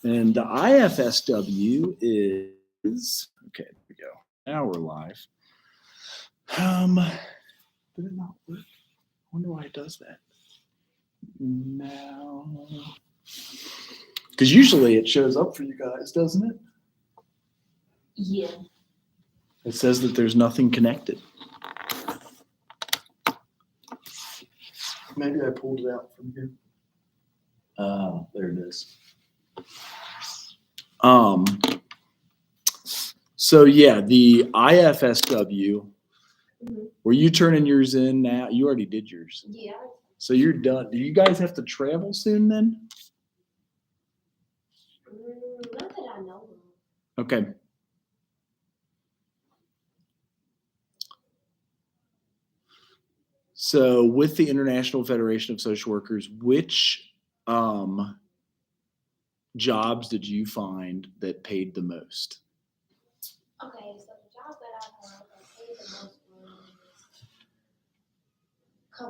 And the IFSW is, okay, there we go. Now we're live. Did it not work? I wonder why it does that. Now, because usually it shows up for you guys, doesn't it? Yeah. It says that there's nothing connected. Maybe I pulled it out from here. There it is. So yeah, the IFSW, were you turning yours in now? You already did yours. Yeah. So you're done. Do you guys have to travel soon then? Not that I know of. Okay. So with the International Federation of Social Workers, which jobs did you find that paid the most? Okay, so the job that I found that paid the most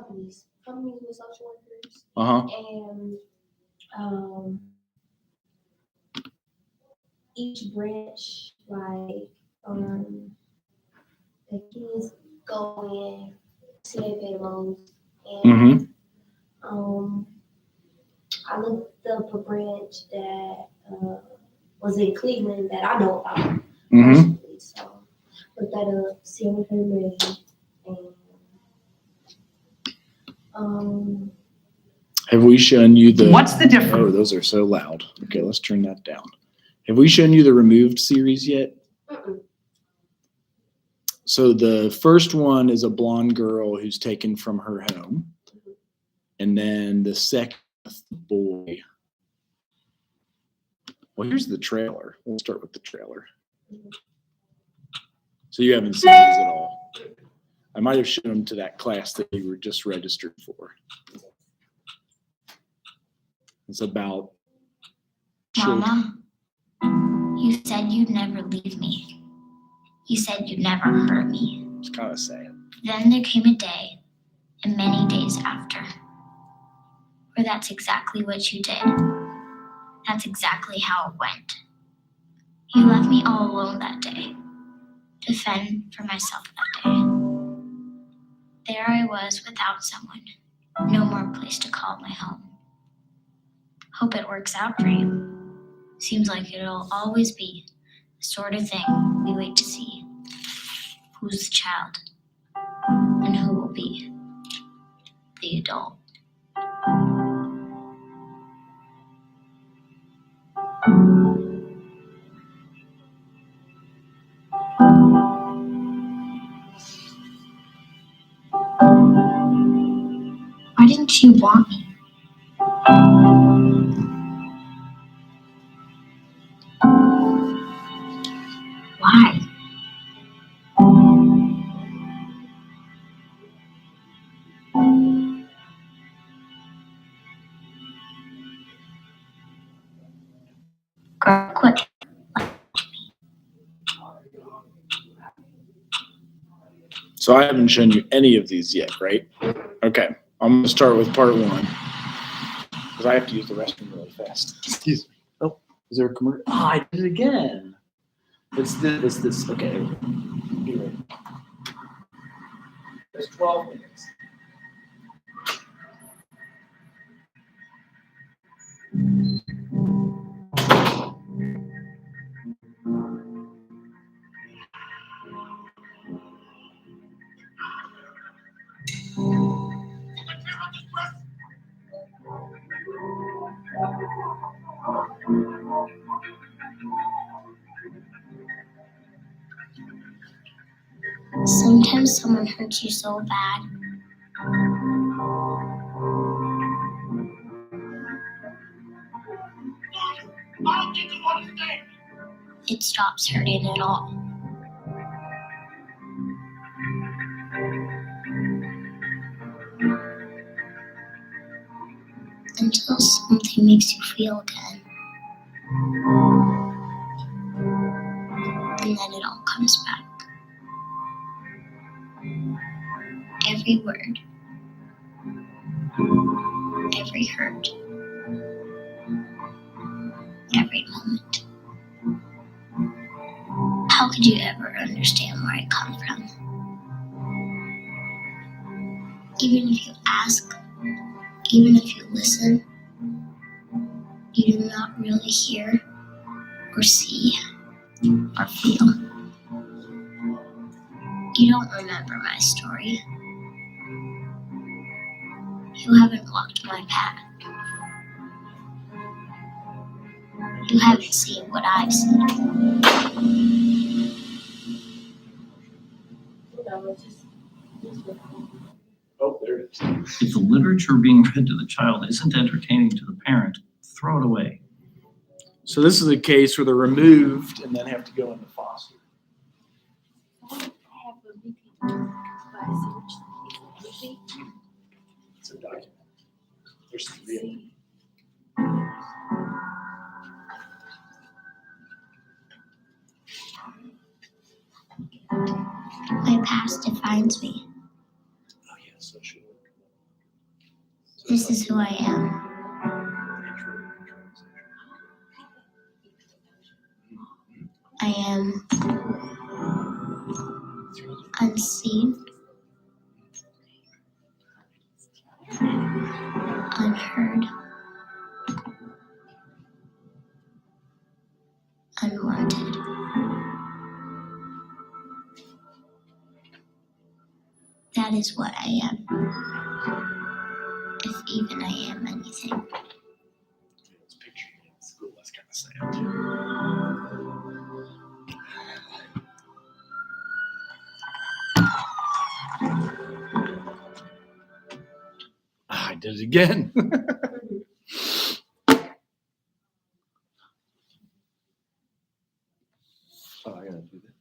was companies with social workers, and each branch, like the kids go in, see their payrolls, and I looked up a branch that was in Cleveland that I know about personally, so looked that up, see what they made, and have we shown you the? What's the difference? Oh, those are so loud. Okay, let's turn that down. Have we shown you the removed series yet? So the first one is a blonde girl who's taken from her home. And then the second boy. Well, here's the trailer. We'll start with the trailer. So you haven't seen these at all. I might have shown them to that class that you were just registered for. It's about children. Mama, you said you'd never leave me. You said you'd never hurt me. It's kind of sad. Then there came a day, and many days after, where that's exactly what you did. That's exactly how it went. You left me all alone that day, to fend for myself that day. There I was without someone, no more place to call my home. Hope it works out for you. Seems like it'll always be the sort of thing we wait to see. Who's the child? And who will be the adult? Why didn't you want me? Why? Girl, quick. So I haven't shown you any of these yet, right? Okay. I'm going to start with part one. Because I have to use the restroom really fast. Excuse me. Oh, is there a commercial? Oh, I did it again. It's this. Okay, there we go. Be ready. There's 12 minutes. Sometimes someone hurts you so bad. It stops hurting at all. Until something makes you feel again. And then it all comes back. Every word. Every hurt. every moment. How could you ever understand where I come from? Even if you ask, even if you listen, you do not really hear or see or feel. You don't remember my story. You haven't walked my path. You haven't seen what I've seen. Oh, there it is. If the literature being read to the child isn't entertaining to the parent, throw it away. So this is a case where they're removed and then have to go into foster. I have a BP class, which is It's a document. There's three of them. My past defines me. Oh, yeah, social work. This is who I am. I am unseen, unheard, unwanted. That is what I am. If even I am anything. It's pictured in school. That's kind of sad. I did it again. Oh, I gotta do that.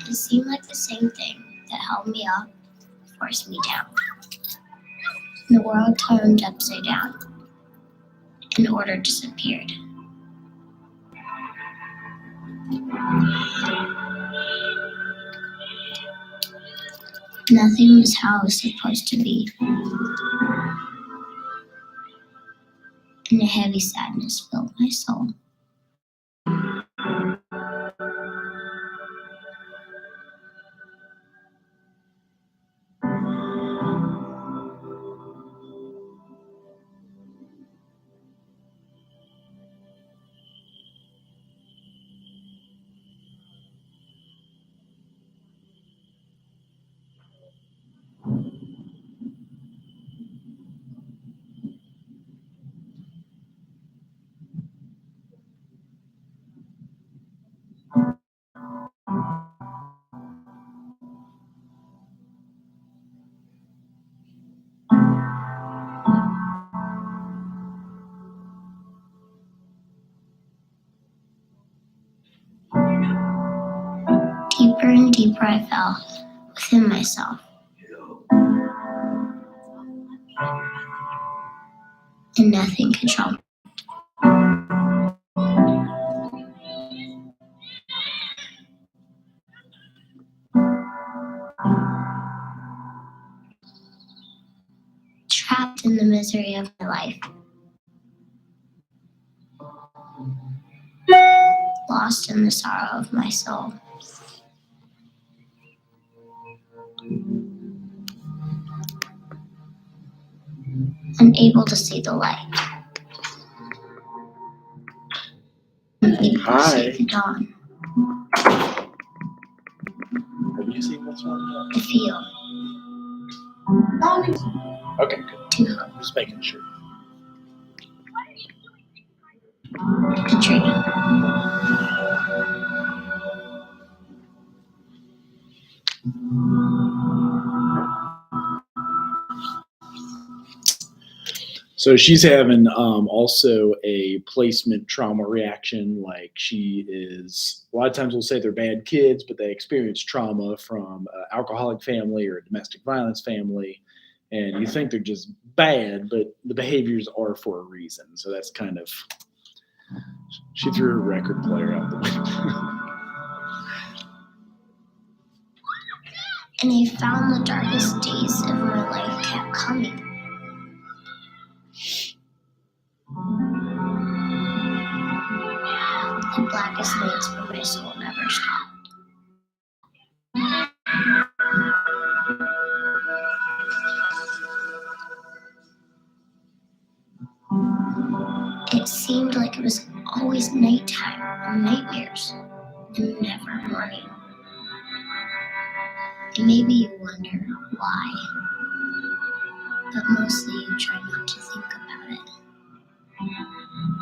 It seemed like the same thing that held me up forced me down. The world turned upside down, and order disappeared. Nothing was how it was supposed to be. And a heavy sadness filled my soul. Deeper and deeper I fell within myself. And nothing could trouble me. Trapped in the misery of my life. Lost in the sorrow of my soul. Unable to see the light. Unable to see the dawn. Have you seen this one? To feel. Okay, good. To hope. I'm just making sure. To dream. So she's having also a placement trauma reaction. Like she is, a lot of times we'll say they're bad kids, but they experience trauma from an alcoholic family or a domestic violence family. And you think they're just bad, but the behaviors are for a reason. So that's kind of, she threw her record player out the window. And I found the darkest days of my life kept coming. The blackest nights for my soul never stopped. It seemed like it was always nighttime and nightmares, and never morning. And maybe you wonder why, but mostly you try not to think about it.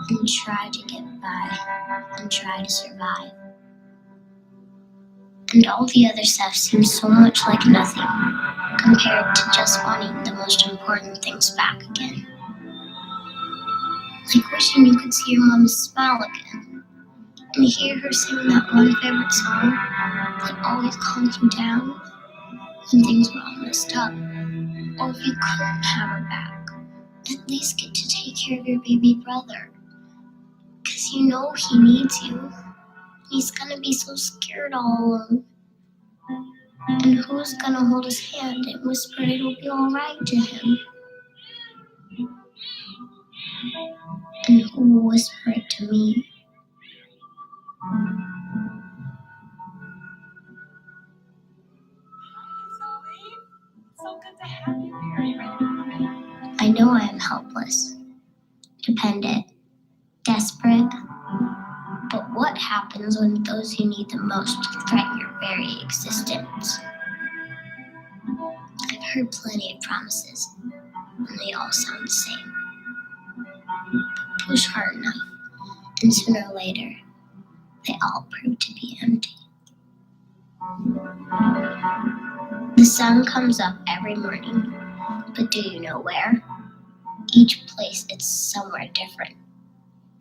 And try to get by, and try to survive. And all the other stuff seems so much like nothing compared to just wanting the most important things back again. Like wishing you could see your mom's smile again, and hear her sing that one favorite song that always calms you down when things were all messed up. Or if you couldn't have her back, at least get to take care of your baby brother. 'Cause you know he needs you. He's gonna be so scared all alone. And who's gonna hold his hand and whisper it'll be alright to him? And who will whisper it to me? So good to have you here. Are you ready to move in? I know I am helpless, dependent, desperate. But what happens when those you need the most threaten your very existence? I've heard plenty of promises, and they all sound the same. But push hard enough, and sooner or later, they all prove to be empty. The sun comes up every morning, but do you know where? Each place it's somewhere different.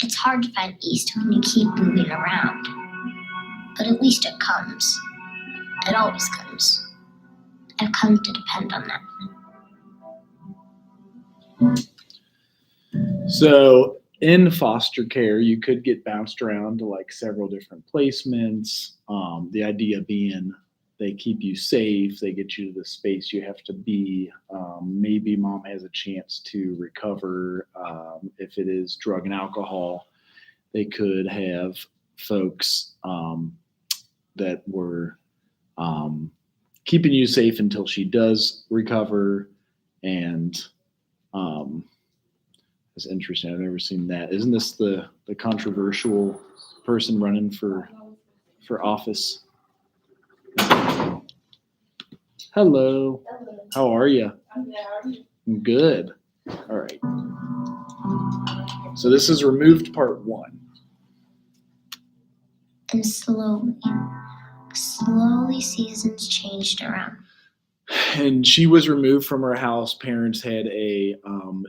It's hard to find east when you keep moving around, but at least it comes. It always comes. I've come to depend on that. So in foster care, you could get bounced around to like several different placements. The idea being they keep you safe, they get you to the space you have to be. Maybe mom has a chance to recover. If it is drug and alcohol, they could have folks that were keeping you safe until she does recover. And it's interesting. I've never seen that. Isn't this the controversial person running for office? Hello. How are you? Good. All right. So this is removed part 1. And slowly seasons changed around. And she was removed from her house. Parents had a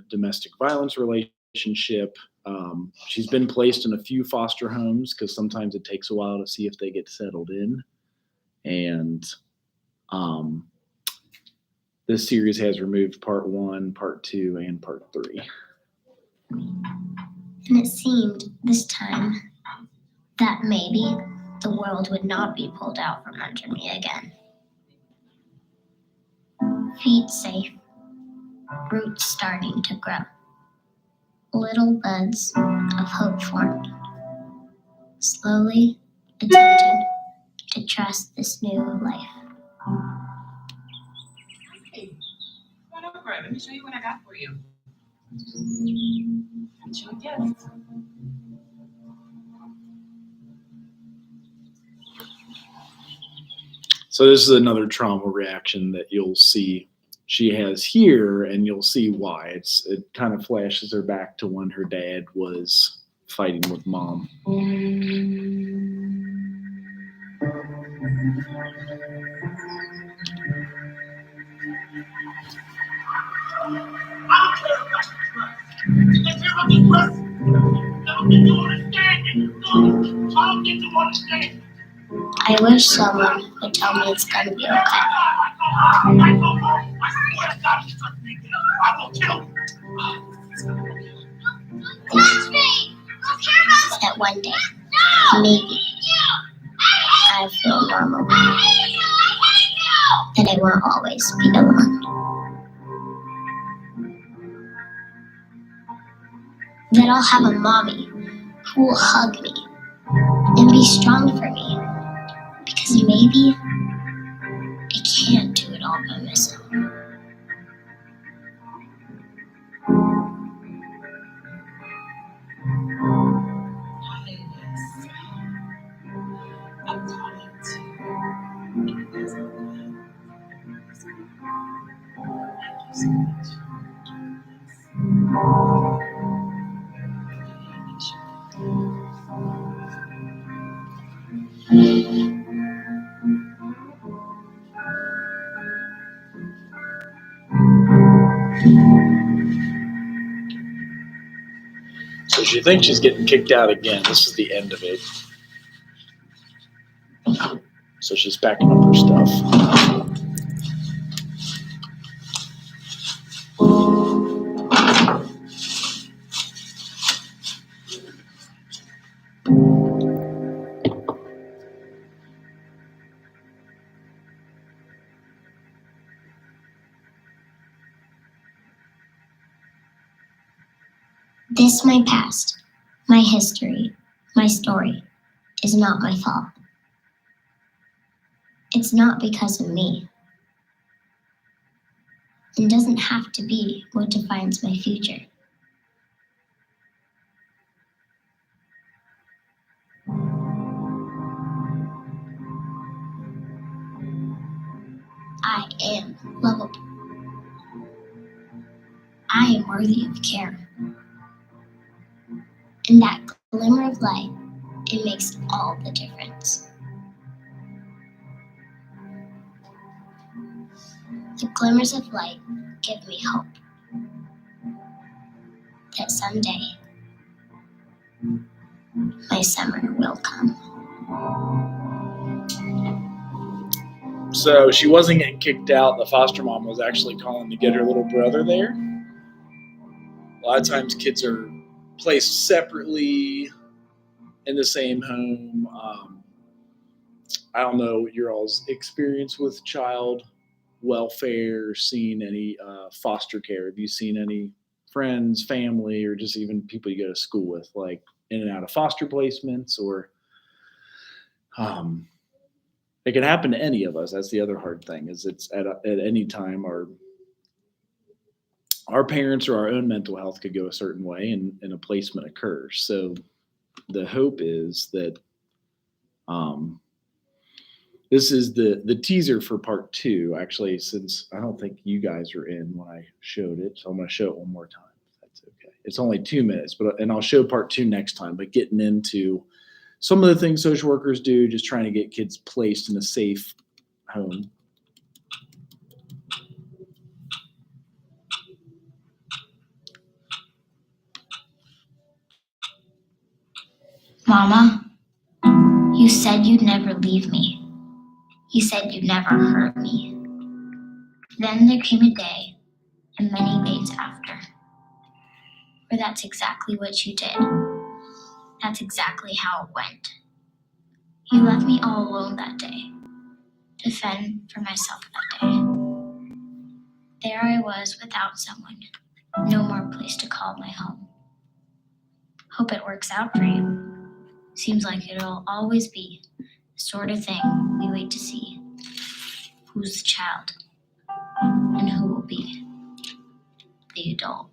domestic violence relationship. She's been placed in a few foster homes because sometimes it takes a while to see if they get settled in. And this series has removed part 1, part 2, and part 3. And it seemed this time that maybe the world would not be pulled out from under me again. Feet safe, roots starting to grow. Little buds of hope formed. Slowly attempting to trust this new life. Hey, come on over. Let me show you what I got for you. Got you a gift. So this is another trauma reaction that you'll see she has here, and you'll see why. It kind of flashes her back to when her dad was fighting with mom. I wish someone would tell me it's gonna be okay. That one day, maybe, I feel normal. And I won't always be alone. That I'll have a mommy who will hug me and be strong for me. Because maybe I can't do it all by myself. I'm talking to Thank you so much. So she thinks she's getting kicked out again. This is the end of it. So she's packing up her stuff. This, my past, my history, my story, is not my fault. It's not because of me. It doesn't have to be what defines my future. I am lovable. I am worthy of care. And that glimmer of light, it makes all the difference. The glimmers of light give me hope that someday my summer will come. So she wasn't getting kicked out. The foster mom was actually calling to get her little brother there. A lot of times kids are placed separately in the same home. I don't know your all's experience with child welfare, seen any foster care. Have you seen any friends, family, or just even people you go to school with, like in and out of foster placements? Or it can happen to any of us. That's the other hard thing, is it's at any time our parents or our own mental health could go a certain way and a placement occurs. So the hope is that this is the teaser for part 2, actually, since I don't think you guys are in when I showed it. So I'm going to show it one more time, if that's okay. It's only 2 minutes, and I'll show part 2 next time, but getting into some of the things social workers do, just trying to get kids placed in a safe home. Mama, you said you'd never leave me. You said you'd never hurt me. Then there came a day, and many days after, where that's exactly what you did. That's exactly how it went. You left me all alone that day, to fend for myself that day. There I was without someone, no more place to call my home. Hope it works out for you. Seems like it'll always be the sort of thing we wait to see. Who's the child? And who will be the adult?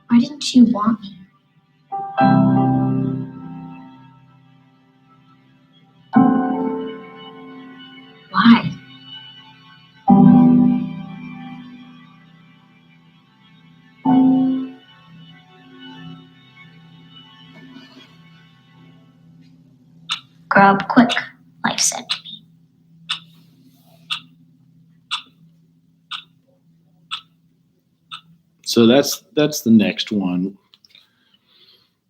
Why didn't you want me? Why? grow up quick, life said to me. So that's the next one.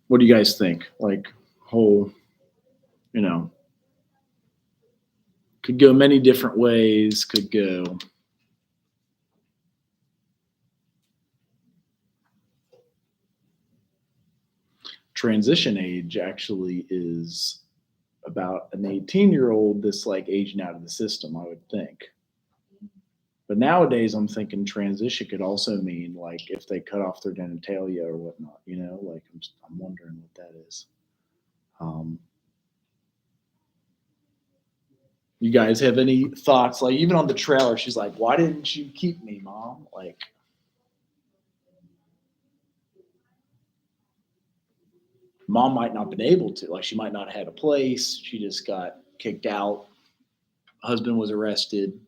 What do you guys think? Like, whole, could go many different ways, could go. Transition age actually is about an 18-year-old that's like aging out of the system, I would think. But nowadays, I'm thinking transition could also mean like if they cut off their genitalia or whatnot, like I'm wondering what that is. You guys have any thoughts? Like even on the trailer, she's like, "Why didn't you keep me, Mom?" Like, Mom might not have been able to. Like she might not have had a place. She just got kicked out. Husband was arrested.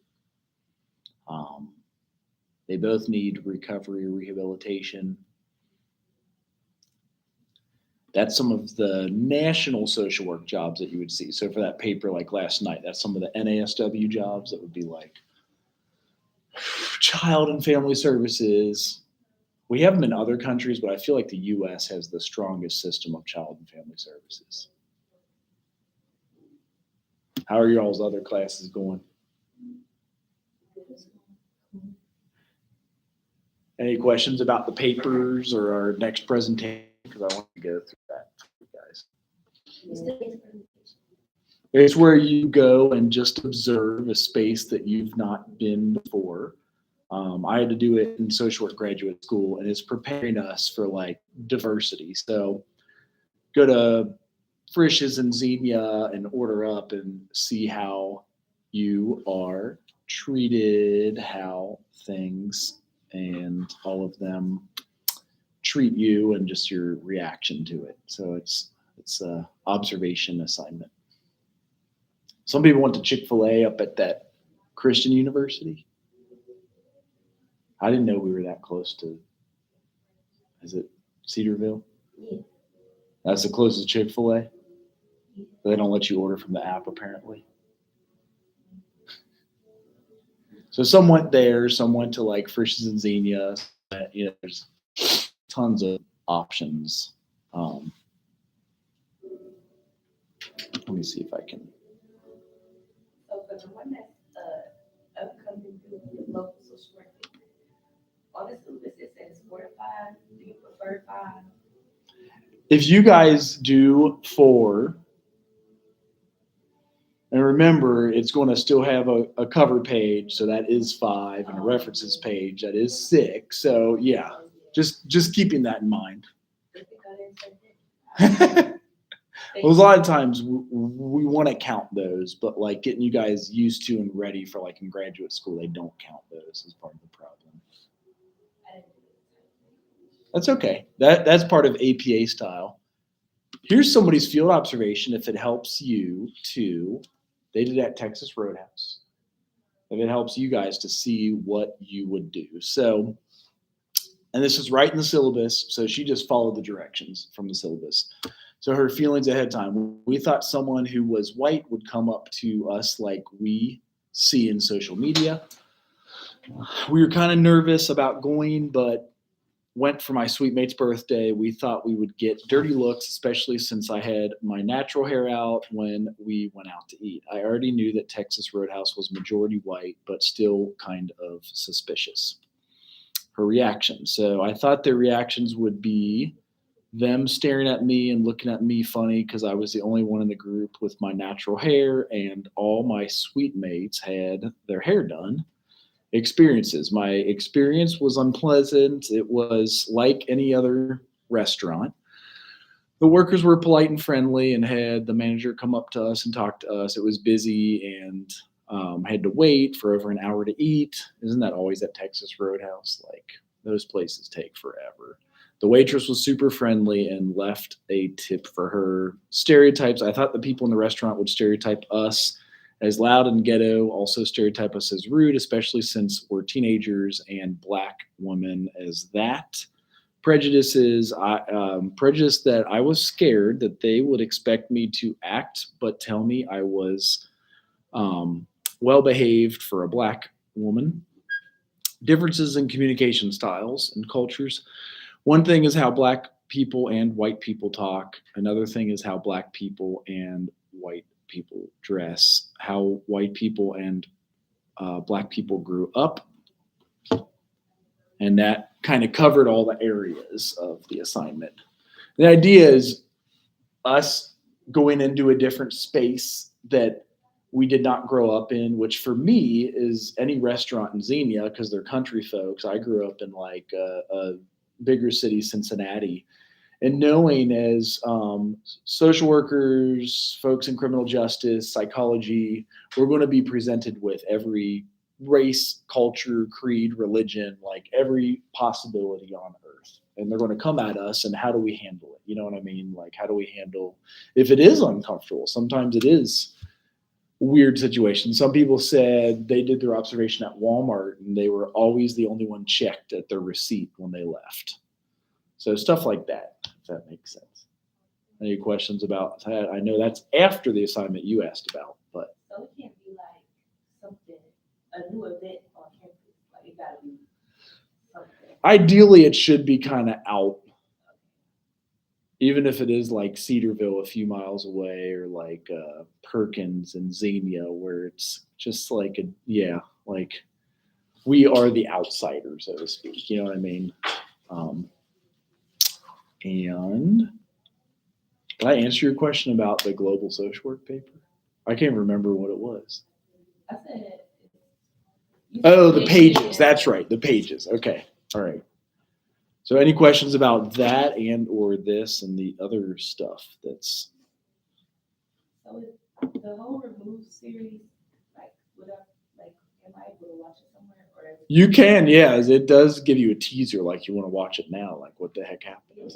They both need recovery or rehabilitation. That's some of the national social work jobs that you would see. So for that paper, like last night, that's some of the NASW jobs that would be like child and family services. We have them in other countries, but I feel like the US has the strongest system of child and family services. How are y'all's other classes going? Any questions about the papers or our next presentation? Because I want to go through that for you guys. It's where you go and just observe a space that you've not been before. I had to do it in social work graduate school, and it's preparing us for like diversity. So go to Frisch's and Xenia and order up and see how you are treated, how things and all of them treat you and just your reaction to it. So it's a observation assignment. Some people went to Chick-fil-A up at that Christian university. I didn't know we were that close to, is it Cedarville? Yeah. That's the closest Chick-fil-A? They don't let you order from the app apparently. So some went there, some went to like Frisch's and Xenia. There's tons of options. Let me see if I can. So for the one that's upcoming with local social work, on the syllabus it says 4 to 5. Do you prefer 5? If you guys do 4, and remember, it's going to still have a cover page, so that is 5, and a references page, that is 6. So yeah, just keeping that in mind. Well, a lot of times we want to count those, but like getting you guys used to and ready for like in graduate school, they don't count those as part of the problem. That's okay. That's part of APA style. Here's somebody's field observation if it helps you to. They did at Texas Roadhouse. If it helps you guys to see what you would do. So, and this is right in the syllabus. So she just followed the directions from the syllabus. So her feelings ahead of time. We thought someone who was white would come up to us like we see in social media. We were kind of nervous about going, but went for my sweet mate's birthday. We thought we would get dirty looks, especially since I had my natural hair out when we went out to eat. I already knew that Texas Roadhouse was majority white, but still kind of suspicious. Her reaction. So I thought their reactions would be them staring at me and looking at me funny because I was the only one in the group with my natural hair, and all my sweet mates had their hair done. Experiences. My experience was unpleasant. It was like any other restaurant. The workers were polite and friendly and had the manager come up to us and talk to us. It was busy and had to wait for over an hour to eat. Isn't that always at Texas Roadhouse? Like those places take forever. The waitress was super friendly and left a tip for her. Stereotypes. I thought the people in the restaurant would stereotype us as loud and ghetto, also stereotype us as rude, especially since we're teenagers, and black women as that. prejudices. Prejudice that I was scared that they would expect me to act, but tell me I was well behaved for a Black woman. Differences in communication styles and cultures. One thing is how Black people and white people talk. Another thing is how Black people and white people dress, how white people and Black people grew up. And that kind of covered all the areas of the assignment. The idea is us going into a different space that we did not grow up in, which for me is any restaurant in Xenia, because they're country folks. I grew up in like a bigger city, Cincinnati. And knowing as social workers, folks in criminal justice, psychology, we're going to be presented with every race, culture, creed, religion, like every possibility on earth. And they're going to come at us, and how do we handle it? You know what I mean? Like, how do we handle if it is uncomfortable? Sometimes it is a weird situation. Some people said they did their observation at Walmart and they were always the only one checked at their receipt when they left. So stuff like that, if that makes sense. Any questions about that? I know that's after the assignment you asked about, but. So it can't be like something, a new event on campus. Like it gotta be something. Ideally, it should be kind of out, even if it is like Cedarville a few miles away, or like Perkins and Xenia, where it's just like like we are the outsider, so to speak. You know what I mean? And did I answer your question about the global social work paper? I can't remember what it was. I said. Oh, the pages. That's right, the pages. Okay, all right. So any questions about that and or this and the other stuff that's. So is the whole Remove series, like, am I able to watch it somewhere? Or is it- You can, yeah. It does give you a teaser, like you want to watch it now, like what the heck happened.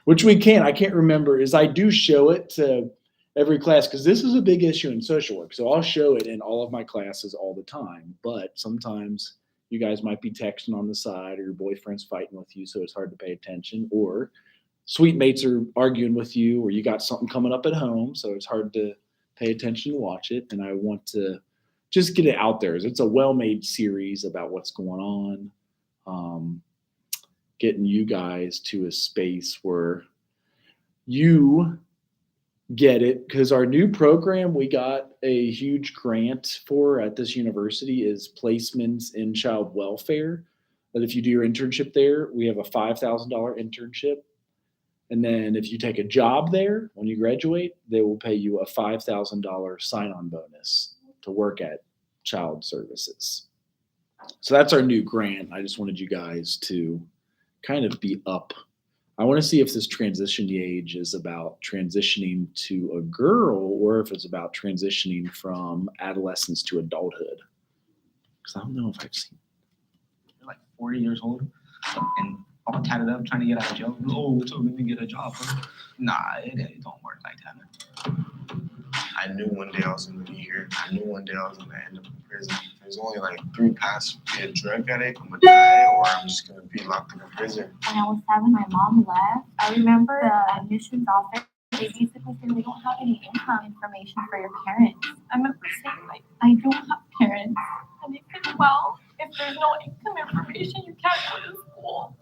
Which we can. I can't remember. Is I do show it to every class, because this is a big issue in social work. So I'll show it in all of my classes all the time. But sometimes you guys might be texting on the side, or your boyfriend's fighting with you, so it's hard to pay attention. Or sweet mates are arguing with you, or you got something coming up at home, so it's hard to pay attention to watch it. And I want to just get it out there. It's a well-made series about what's going on, getting you guys to a space where you get it. Because our new program we got a huge grant for at this university is placements in child welfare. That if you do your internship there, we have a $5,000 internship. And then if you take a job there when you graduate, they will pay you a $5,000 sign-on bonus to work at child services. So that's our new grant. I just wanted you guys to kind of be up. I want to see if this transition age is about transitioning to a girl, or if it's about transitioning from adolescence to adulthood. Because I don't know if I've seen. You're like 40 years old and all tatted up trying to get out of jail. Oh, so let me get a job. Huh? Nah, it don't work like that. I knew one day I was going to be here. I knew one day I was going to end up in prison. There's only like 3 paths to be a drug addict. I'm going to die, or I'm just going to be locked in a prison. When I was 7, my mom left. I remember the admissions office. They basically said we don't have any income information for your parents. I remember saying, like, I don't have parents. And they said, well, if there's no income information, you can't go to school.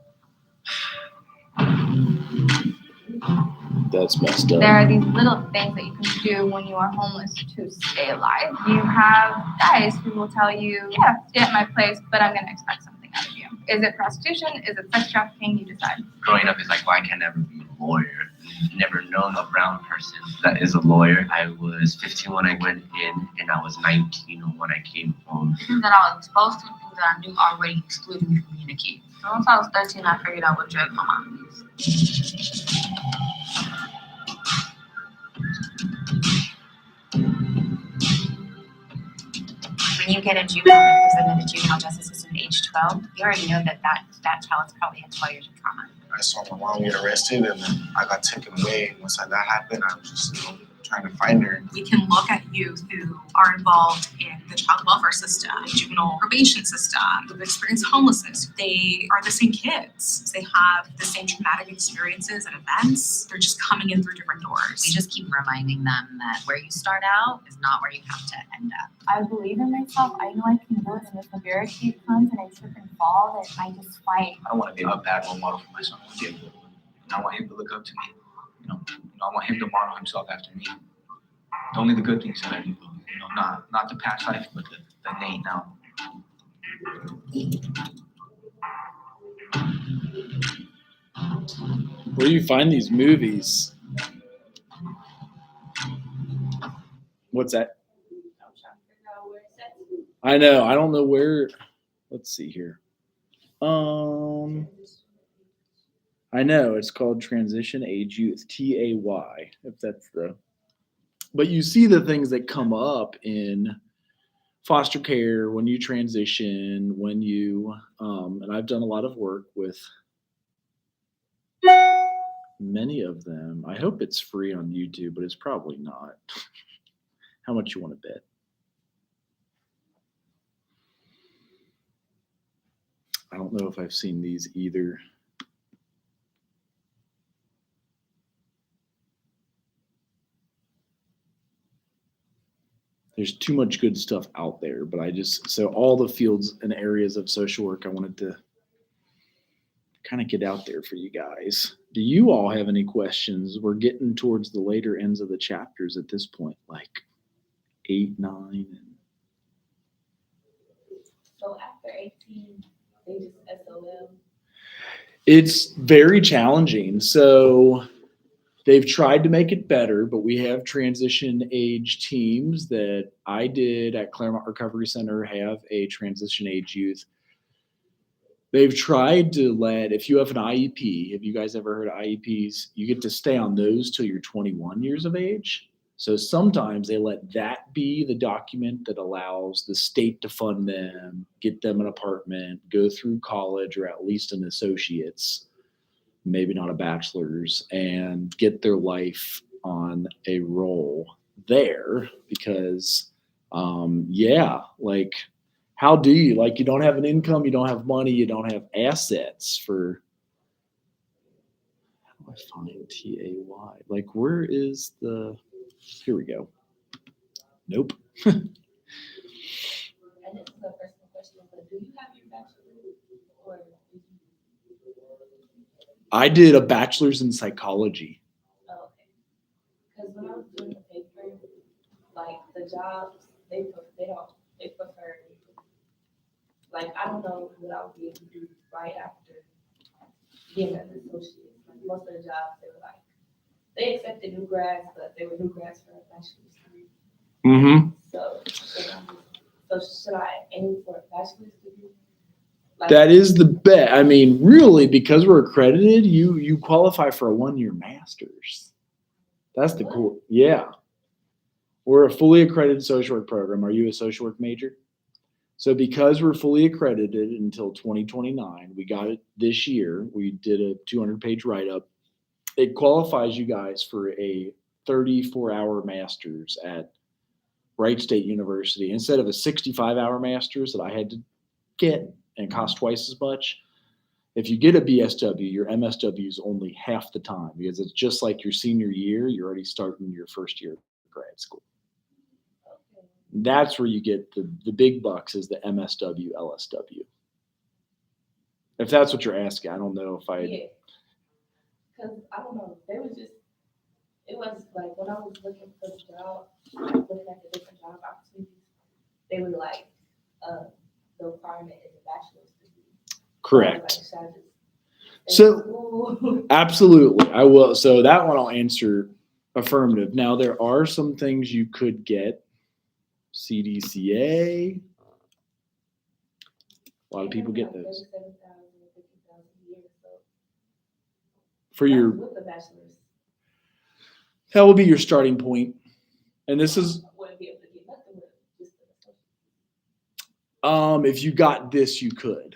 That's messed up. There are these little things that you can do when you are homeless to stay alive. You have guys who will tell you, yeah, stay at my place, but I'm going to expect something out of you. Is it prostitution? Is it sex trafficking? You decide. Growing up is like, well, I can never be a lawyer. Never known a brown person that is a lawyer. I was 15 when I went in, and I was 19 when I came home. Things that I was exposed to, things that I knew already excluded me from being a kid. So once I was 13, I figured out what drug my mom used. When you get a juvenile and presented to the juvenile justice system at age 12, you already know that child's probably had 12 years of trauma. I saw my mom get arrested, and then I got taken away. Once that happened, I was just, trying to find her. We can look at youth who are involved in the child welfare system, juvenile probation system, who've experienced homelessness. They are the same kids. They have the same traumatic experiences and events. They're just coming in through different doors. We just keep reminding them that where you start out is not where you have to end up. I believe in myself. I know I can do it. And if the barricade comes and I trip and fall, then I just fight. I want to be a bad role model for my son one day. And I want him to look up to me. I want him to model himself after me. Only the good things that I do, not the past life, but the Nate now. Where do you find these movies? What's that? I'm trying to figure out where it's at. I know. I don't know where. Let's see here. I know it's called Transition Age Youth, TAY, if that's the. But you see the things that come up in foster care when you transition, when you, and I've done a lot of work with many of them. I hope it's free on YouTube, but it's probably not. How much you want to bet? I don't know if I've seen these either. There's too much good stuff out there, but so all the fields and areas of social work, I wanted to kind of get out there for you guys. Do you all have any questions? We're getting towards the later ends of the chapters at this point, like 8, 9. And So after 18, they just SOL. it's very challenging. So they've tried to make it better, but we have transition age teams that I did at Claremont Recovery Center have a transition age youth. They've tried to if you have an IEP, have you guys ever heard of IEPs? You get to stay on those till you're 21 years of age. So sometimes they let that be the document that allows the state to fund them, get them an apartment, go through college or at least an associate's, maybe not a bachelor's, and get their life on a roll there because, how do you, you don't have an income, you don't have money, you don't have assets for, how do I find TAY? Where is here we go. Nope. And it's a personal question, but do you have your bachelor's or did you? I did a bachelor's in psychology. Oh, okay. Because when I was doing the paper, the jobs, they prefer, I don't know what I would be able to do right after being an associate. Most of the jobs, they accepted new grads, but they were new grads for a bachelor's degree. Mm-hmm. So should I aim for a bachelor's degree? That is the bet. I mean, really, because we're accredited, you qualify for a 1-year master's. That's the cool. Yeah. We're a fully accredited social work program. Are you a social work major? So because we're fully accredited until 2029, we got it this year. We did a 200-page write-up. It qualifies you guys for a 34-hour master's at Wright State University instead of a 65-hour master's that I had to get and cost twice as much. If you get a BSW, your MSW is only half the time because it's just like your senior year. You're already starting your first year of grad school. That's where you get the big bucks is the MSW, LSW. If that's what you're asking, I don't know if I. Yeah. Because I don't know, it was when I was looking for the job, looking at the different job opportunities, they were the requirement is a bachelor's degree. Correct. So absolutely, I will. So that one I'll answer affirmative. Now there are some things you could get. CDCA. A lot of people get those. For your, that will be your starting point. And this is, if you got this, you could.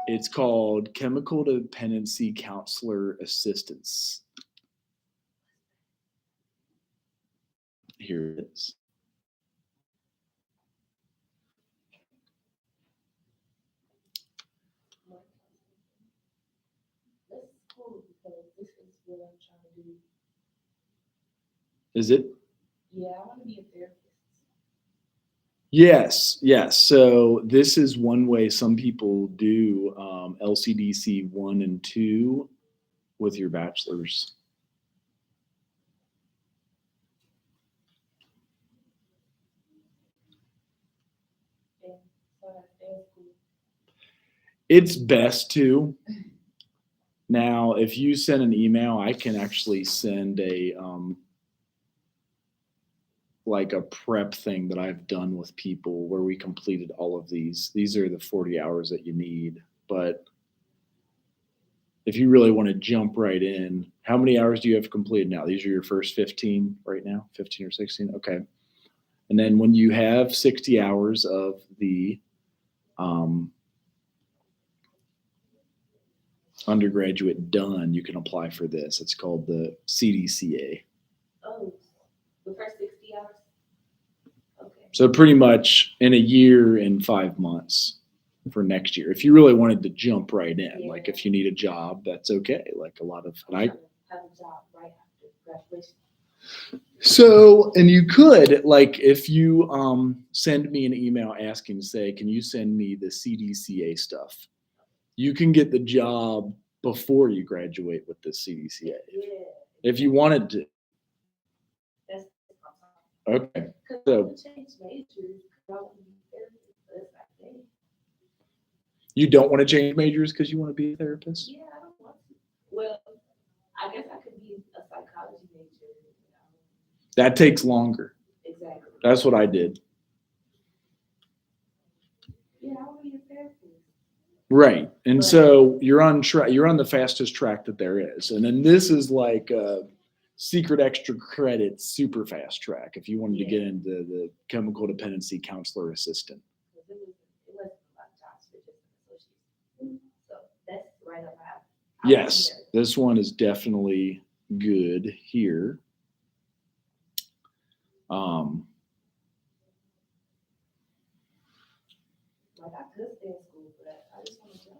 It's called Chemical Dependency Counselor Assistance. Here it is. That's cool because this is what I'm trying to do. Is it? Yeah, I want to be a therapist. Yes, yes. So this is one way some people do LCDC 1 and 2 with your bachelor's. Yeah, so that's cool. It's best to. Now, if you send an email, I can actually send a like a prep thing that I've done with people where we completed all of these. These are the 40 hours that you need. But if you really want to jump right in, how many hours do you have completed now? These are your first 15 right now, 15 or 16? Okay. And then when you have 60 hours of the undergraduate done, you can apply for this. It's called the CDCA. Oh, the first 60 hours? Okay. So pretty much in a year and 5 months for next year. If you really wanted to jump right in, Yeah. like if you need a job, that's okay. Like a lot of, and I, Have a job right after graduation. so, and you could, like, if you send me an email asking, say, can you send me the CDCA stuff? You can get the job before you graduate with the CDCA. Yeah. If you wanted to. That's Okay. because So I want to change majors because I want to be a therapist. That's like, dang. you don't want to change majors because you want to be a therapist? Yeah, I don't want to. Well, I guess I could be a psychology major. That takes longer. Exactly. That's what I did. Yeah, I want to be a therapist. Right. And so you're on track, you're on the fastest track that there is. And then this is like a secret extra credit, super fast track if you wanted to get into the chemical dependency counselor assistant. It wasn't a lot of jobs for just an associate. So that's right up my alley. Yes, this one is definitely good here. Like I could stay in school, but I just want to job.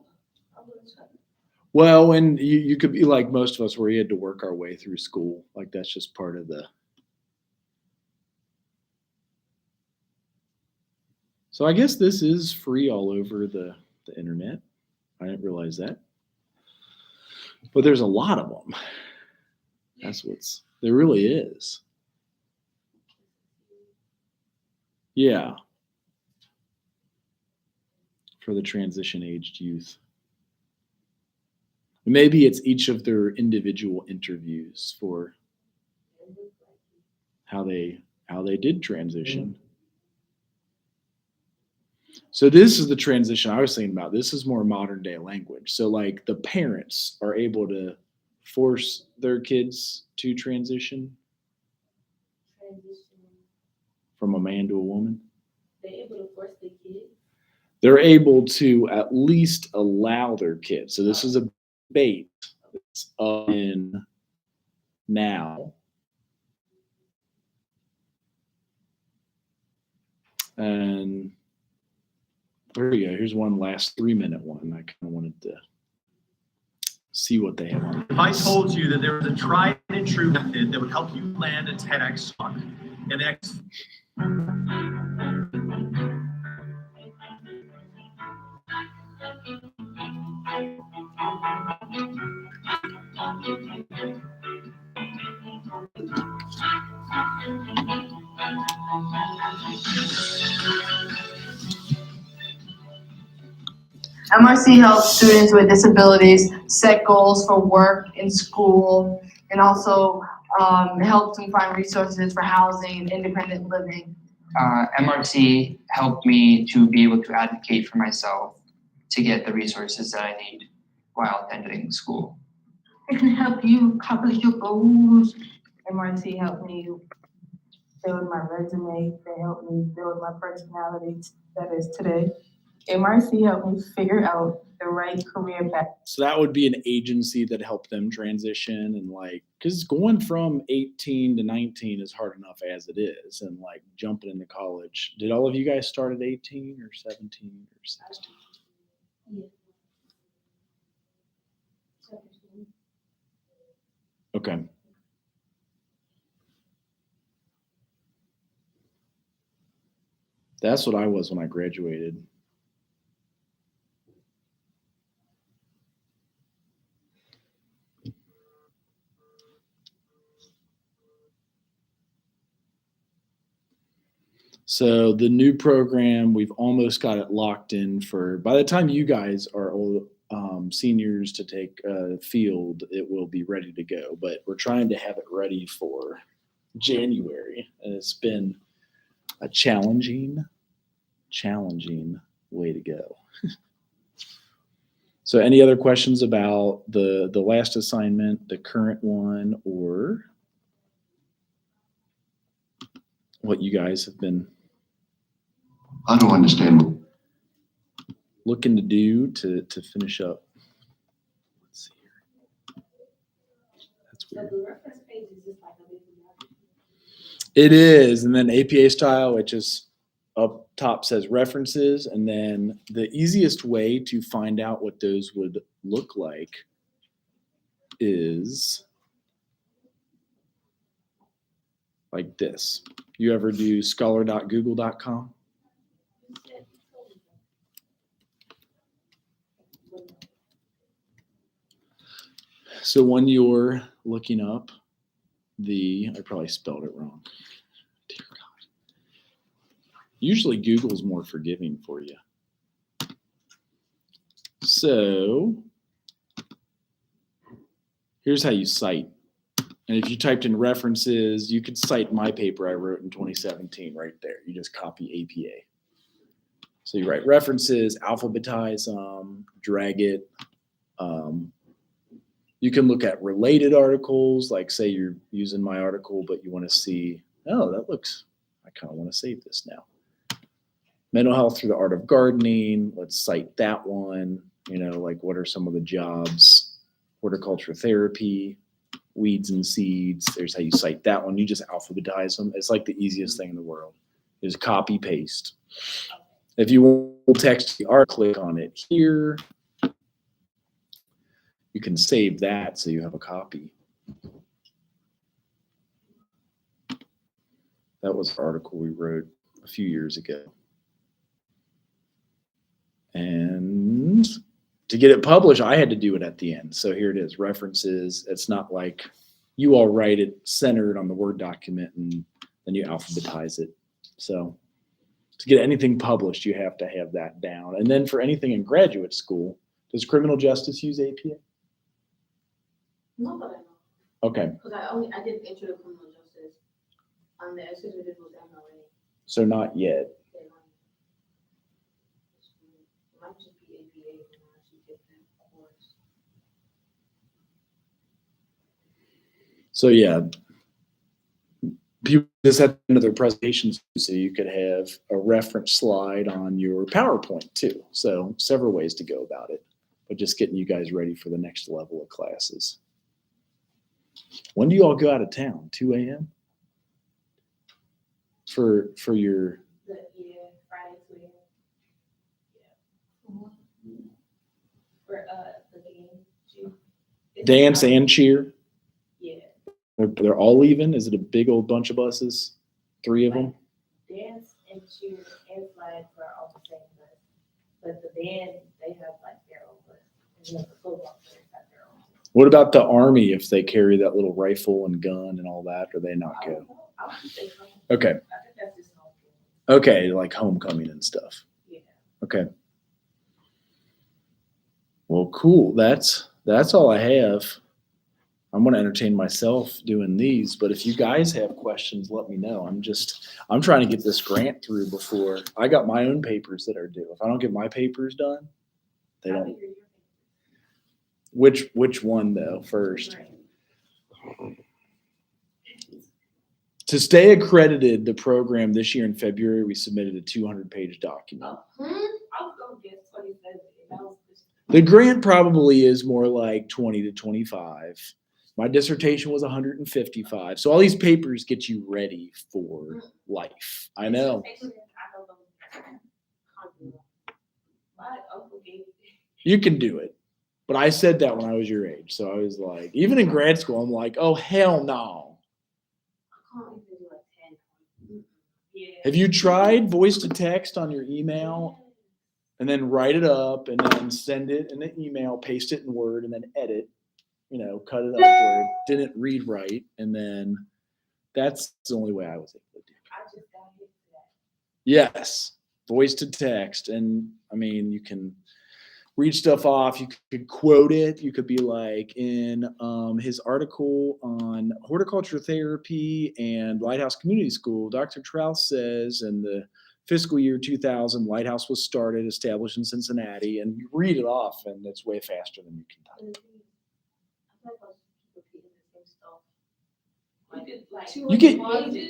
I'm going to try. Well, and you could be like most of us where you had to work our way through school. Like that's just part of the. So I guess this is free all over the internet. I didn't realize that. But there's a lot of them. There really is. Yeah. For the transition aged youth. Maybe it's each of their individual interviews for how they did transition. So this is the transition I was thinking about. This is more modern day language. So like the parents are able to force their kids to transition from a man to a woman. They're able to force the kids. They're able to at least allow their kids. So this is a debate that's in now. And there you go. Here's one last 3-minute one. I kind of wanted to see what they have on. If I told you that there was a tried and true method that would help you land a TEDx talk in the next MRC helps students with disabilities set goals for work in school and also helps them find resources for housing and independent living. MRC helped me to be able to advocate for myself to get the resources that I need while attending school. It can help you accomplish your goals. MRC helped me build my resume. They helped me build my personality that is today. MRC helped me figure out the right career path. So that would be an agency that helped them transition and like, because going from 18 to 19 is hard enough as it is, and like jumping into college. Did all of you guys start at 18 or 17 or 16? Okay. That's what I was when I graduated. So the new program, we've almost got it locked in for, by the time you guys are old, seniors to take a field, it will be ready to go. But we're trying to have it ready for January. And it's been a challenging way to go. So any other questions about the last assignment, the current one, or what you guys have been I don't understand. looking to do to finish up? Let's see here. That's weird. The reference page is just like a little map. It is, and then APA style, it just up top says references, and then the easiest way to find out what those would look like is like this. You ever do scholar.google.com? So when you're looking up I probably spelled it wrong. Dear God. Usually Google's more forgiving for you. So here's how you cite. And if you typed in references, you could cite my paper I wrote in 2017 right there. You just copy APA. So you write references, alphabetize them, drag it. You can look at related articles, like say you're using my article, but you want to see, oh, that looks, I kind of want to save this now. Mental health through the art of gardening. Let's cite that one. You know, like what are some of the jobs? Horticulture therapy, weeds and seeds. There's how you cite that one. You just alphabetize them. It's like the easiest thing in the world. Is copy paste. If you want text the article, click on it here. You can save that so you have a copy. That was an article we wrote a few years ago. And to get it published, I had to do it at the end. So here it is, references. It's not like you all write it centered on the Word document and then you alphabetize it. So to get anything published, you have to have that down. And then for anything in graduate school, does criminal justice use APA? No, but I know. Okay, Because I did intro to criminal justice. The essay we did was MLA. so not yet. It might just be APA when I actually get that course. So yeah, people just at the end of their presentations, so you could have a reference slide on your PowerPoint too. So several ways to go about it, but just getting you guys ready for the next level of classes. When do you all go out of town? 2 a.m. for your Yeah, Friday 2 a.m. Yeah. For the game. dance and cheer? Yeah. They're all leaving? Is it a big old bunch of buses? 3 of them? Dance and cheer and flag are all the same bus. But the band, they have like their own bus. And then the football players have their own. What about the Army if they carry that little rifle and gun and all that? Or they not go? I would say home. Okay. I think that's just home. Okay, like homecoming and stuff. Yeah. Okay. Well, cool. That's all I have. I'm going to entertain myself doing these, but if you guys have questions, let me know. I'm trying to get this grant through before I got my own papers that are due. If I don't get my papers done, they don't. Which one though first? To stay accredited, the program this year in February, we submitted a 200-page document. I was gonna The grant probably is more like 20 to 25. My dissertation was 155. So all these papers get you ready for life. I know. My uncle gave You can do it. But I said that when I was your age. So I was like, even in grad school, I'm like, oh, hell no. Have you tried voice to text on your email and then write it up and then send it in an email, paste it in Word and then edit, cut it up where it didn't read right. And then that's the only way I was able to do it. I just got hit for that. Yes, voice to text. And I mean, you can read stuff off. You could quote it. You could be like in his article on horticulture therapy and Lighthouse Community School, Dr. Trouth says in the fiscal year 2000, Lighthouse was started, established in Cincinnati, and you read it off and it's way faster than you can type.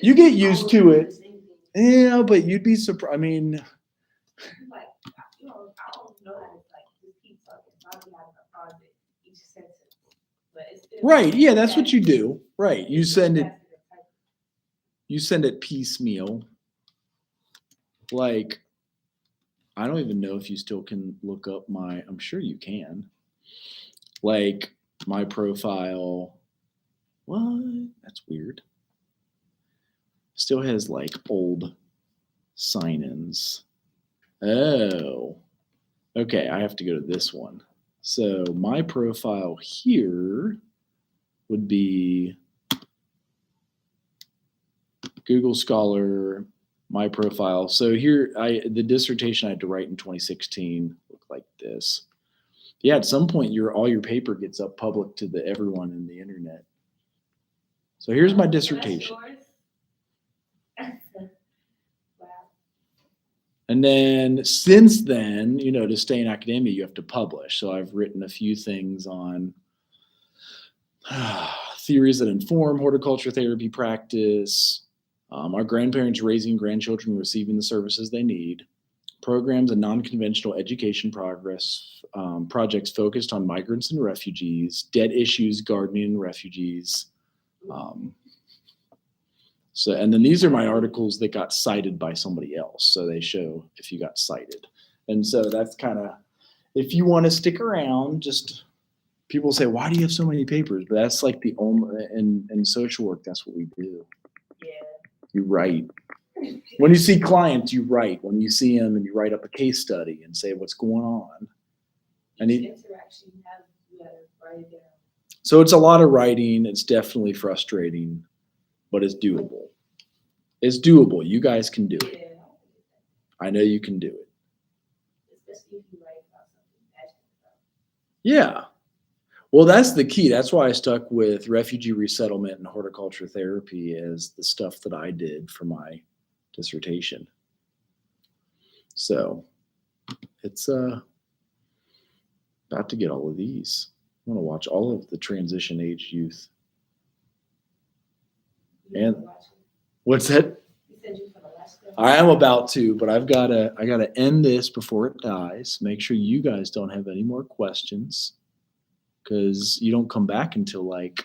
You get used to it. Yeah, but you'd be surprised. I mean, Like, I don't know how to just keep talking. Probably have a project each sentence, but it's still right. Yeah, that's what you do. Right. You send it piecemeal. Like, I don't even know if you still can look up I'm sure you can. Like my profile. What? That's weird. Still has like old sign-ins. Oh. Okay, I have to go to this one. So my profile here would be Google Scholar, my profile. So here, the dissertation I had to write in 2016 looked like this. Yeah, at some point, all your paper gets up public to everyone in the internet. So here's my dissertation. And then since then, to stay in academia, you have to publish. So I've written a few things on theories that inform horticulture therapy practice, our grandparents raising grandchildren receiving the services they need, programs and non-conventional education progress, projects focused on migrants and refugees, debt issues, gardening and refugees. And then these are my articles that got cited by somebody else. So they show if you got cited. And so that's kind of, if you want to stick around, just people say, why do you have so many papers? But that's like the only, in social work, that's what we do. Yeah. You write. When you see clients, you write. When you see them and you write up a case study and say what's going on. And interaction you have, you gotta write it down. So it's a lot of writing. It's definitely frustrating, but it's doable. It's doable. You guys can do it. Yeah. I know you can do it. Especially if you write about something passionate about. Yeah. Well, that's the key. That's why I stuck with refugee resettlement and horticulture therapy as the stuff that I did for my dissertation. So it's about to get all of these. I want to watch all of the transition age youth. And what's that? I am about to, but I gotta end this before it dies. Make sure you guys don't have any more questions, because you don't come back until like